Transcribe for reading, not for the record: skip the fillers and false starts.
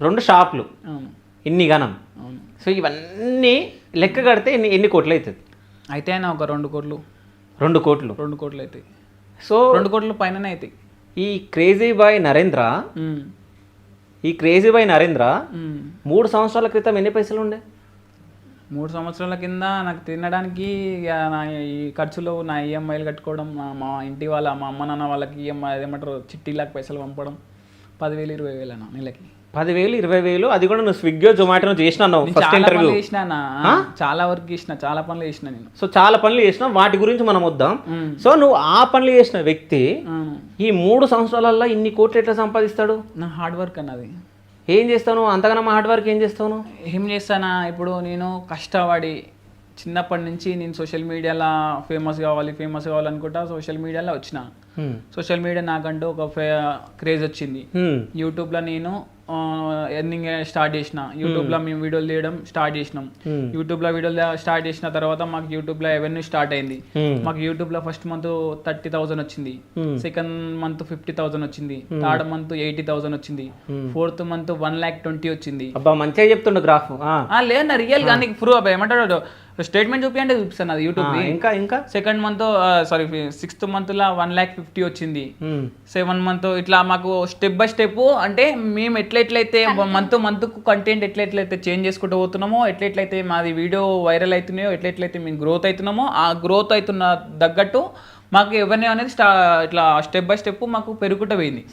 2 షాపులు, అవును ఇన్ని గణం. అవును. సో ఇవన్నీ లెక్క కడితే ఎన్ని కోట్లు అవుతుంది? అయితే అయినా ఒక 2 కోట్లు 2 కోట్లు. 2 కోట్లు అవుతాయి. సో 2 కోట్ల పైననే అవుతాయి. ఈ క్రేజీ బాయ్ నరేంద్ర 3 సంవత్సరాల క్రితం ఎన్ని పైసలు ఉండే? 3 సంవత్సరాల కింద నాకు తినడానికి ఇక నా ఈ ఖర్చులు, నా ఈఎంఐలు కట్టుకోవడం, మా ఇంటి వాళ్ళ మా అమ్మ నాన్న వాళ్ళకి ఈఎంఐ ఏమంటారు చిట్టీలకు పైసలు పంపడం 10,000 20,000 అన్న నెలకి. 10,000 20,000 అది కూడా నువ్వు స్విగ్గీ జొమాటో చేసినావు నేను ఫస్ట్ చాలా ఇంటర్వ్యూ. పనులు చేసిన చాలా వరకు చేసిన, చాలా పనులు చేసిన నేను. సో చాలా పనులు చేసినావు, వాటి గురించి మనం వద్దాం. సో నువ్వు ఆ పనులు చేసిన వ్యక్తి ఈ 3 సంవత్సరాలలో ఇన్ని కోట్లు ఎట్లా సంపాదిస్తాడు? నా హార్డ్ వర్క్ అన్నది. ఏం చేస్తావు అంతగానో హార్డ్ వర్క్ ఏం చేస్తావు? ఏం చేస్తానా, ఇప్పుడు నేను కష్టపడి చిన్నప్పటి నుంచి నేను సోషల్ మీడియాలో ఫేమస్ కావాలనుకుంటా సోషల్ మీడియాలో వచ్చిన. సోషల్ మీడియా నాకంటూ ఒక క్రేజ్ వచ్చింది. యూట్యూబ్లో నేను ఎర్నింగ్ స్టార్ట్ చేసిన. యూట్యూబ్లో మేము వీడియోలు తీయడం స్టార్ట్ చేసినాం. యూట్యూబ్లో వీడియోలు స్టార్ట్ చేసిన తర్వాత మాకు యూట్యూబ్లో రెవెన్యూ స్టార్ట్ అయింది. మాకు యూట్యూబ్లో ఫస్ట్ మంత్ 30,000 వచ్చింది, సెకండ్ మంత్ 50,000 వచ్చింది, థర్డ్ మంత్ 80,000 వచ్చింది, ఫోర్త్ మంత్ 1,20,000 వచ్చింది. అబ్బా మంచిగా చెప్తుండు గ్రాఫ్. లేదు నా రియల్ గా నీకు ప్రూఫ్ ఏమంటాడు స్టేట్మెంట్ చూపించండి, చూపిస్తాను అది యూట్యూబ్. ఇంకా second month sorry 6th month లా 1,50,000 వచ్చింది. 7th మంత్ ఇట్లా మాకు స్టెప్ బై స్టెప్, అంటే మేము ఎట్లయితే మంత్కు కంటెంట్ ఎట్లయితే చేంజ్ చేసుకుంటూ పోతున్నామో, ఎట్లయితే మాది వీడియో వైరల్ అవుతున్నాయో, ఎట్లయితే మేము గ్రోత్ అవుతున్నామో, ఆ గ్రోత్ అవుతున్న తగ్గట్టు మాకు ఎవరిని అనేది ఇట్లా స్టెప్ బై స్టెప్ మాకు పెరుగుకుంటూ పోయింది.